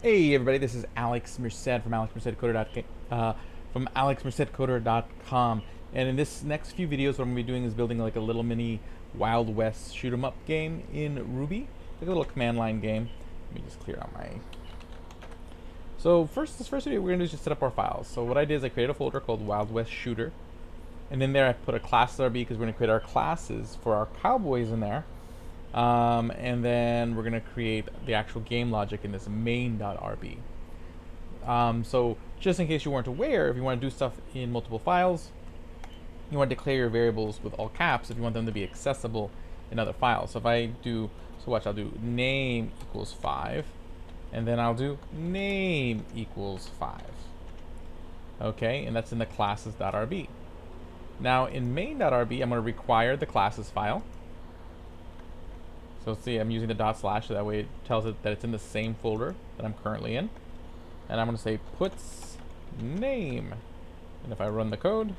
Hey everybody, this is Alex Merced from AlexMercedCoder.com, and in this next few videos, what I'm going to be doing is building like a little mini Wild West shoot 'em up game in Ruby, like a little command line game. Let me just clear out my. So this first video we're going to do is just set up our files. So what I did is I created a folder called Wild West Shooter, and in there I put a class RB because we're going to create our classes for our cowboys in there. And then we're going to create the actual game logic in this main.rb. So just in case you weren't aware, if you want to do stuff in multiple files, you want to declare your variables with all caps if you want them to be accessible in other files. So if I do, so watch, I'll do name equals 5, and then I'll do name equals 5. Okay, and that's in the classes.rb. Now in main.rb, I'm going to require the classes file. So see, I'm using the dot slash so that way it tells it that it's in the same folder that I'm currently in. And I'm going to say puts name. And if I run the code,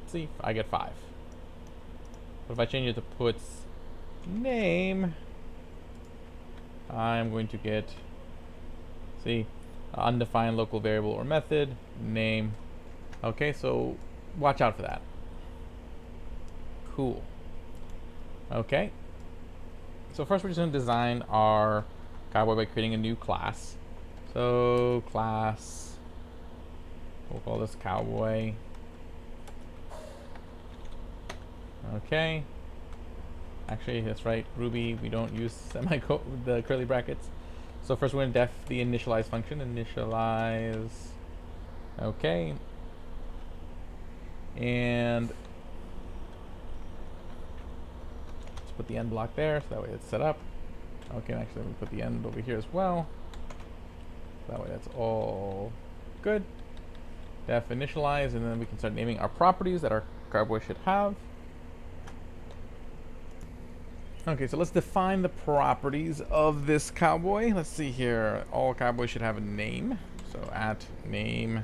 see, I get 5. But if I change it to puts name, I'm going to get, see, undefined local variable or method, name. Okay, so watch out for that. Cool. Okay. So first we're just going to design our cowboy by creating a new class. So class, we'll call this cowboy. Okay. Actually, that's right. Ruby, we don't use the curly brackets. So first we're going to def the initialize function. Initialize. Okay. And let's put the end block there so that way it's set up. Okay, and actually let me put the end over here as well. That way that's all good. Def initialize, and then we can start naming our properties that our cowboy should have. Okay, so let's define the properties of this cowboy. Let's see here. All cowboys should have a name. So at name.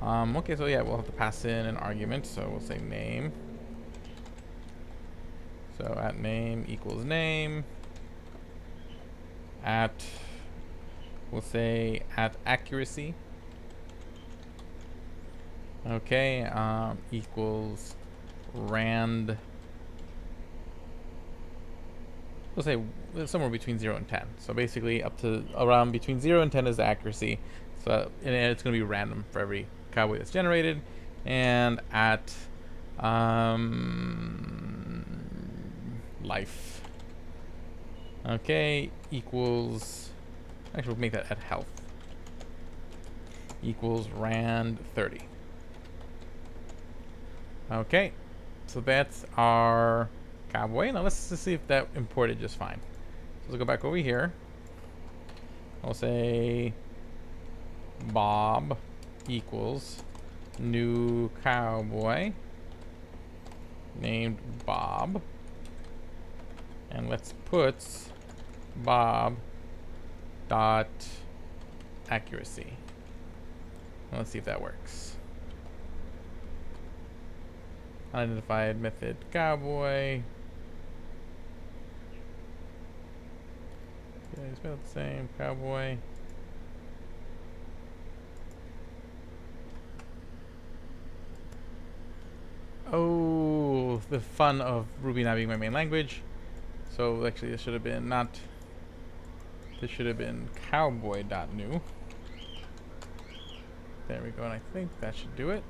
Okay, so yeah, we'll have to pass in an argument. So we'll say name. So at name equals name. At, we'll say at accuracy. Okay, equals rand. We'll say somewhere between 0 and 10. So basically up to around between 0 and 10 is the accuracy. So and it's going to be random for every cowboy that's generated. And at life. Okay, equals, actually we'll make that at health. Equals rand 30. Okay, so that's our cowboy. Now let's just see if that imported just fine. So let's go back over here. I'll say Bob equals new cowboy named Bob. And let's put Bob dot accuracy. And let's see if that works. Unidentified method cowboy. Okay, spell the same cowboy. Oh, the fun of Ruby not being my main language. So actually this should have been not, this should have been cowboy.new. There we go, and I think that should do it.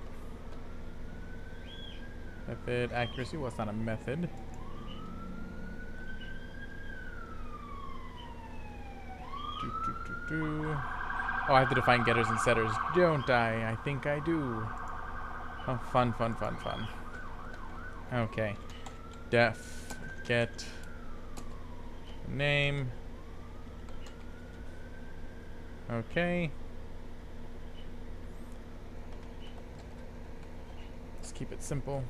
Method accuracy, well it's not a method. Oh, I have to define getters and setters, don't I? I think I do. Oh, fun. Okay. Def get name. Okay. Let's keep it simple.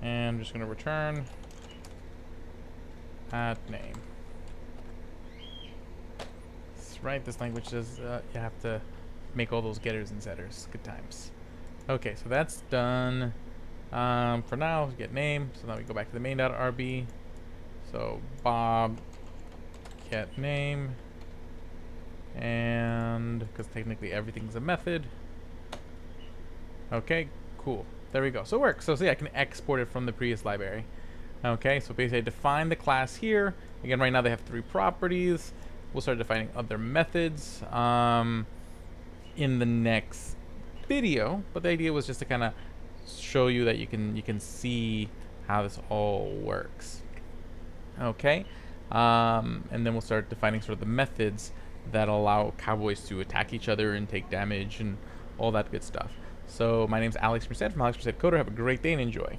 And I'm just going to return at name. That's right, this language says you have to make all those getters and setters. Good times. Okay, so that's done. For now, get name. So now we go back to the main.rb. So Bob get name. And because technically everything's a method. Okay, cool. There we go. So it works. So see, I can export it from the previous library. Okay, so basically I define the class here. Again, right now they have 3 properties. We'll start defining other methods in the next video. But the idea was just to kind of show you that you can see how this all works. Okay, and then we'll start defining sort of the methods that allow cowboys to attack each other and take damage and all that good stuff. So my name's Alex Merced from Alex Merced Coder. Have a great day and enjoy.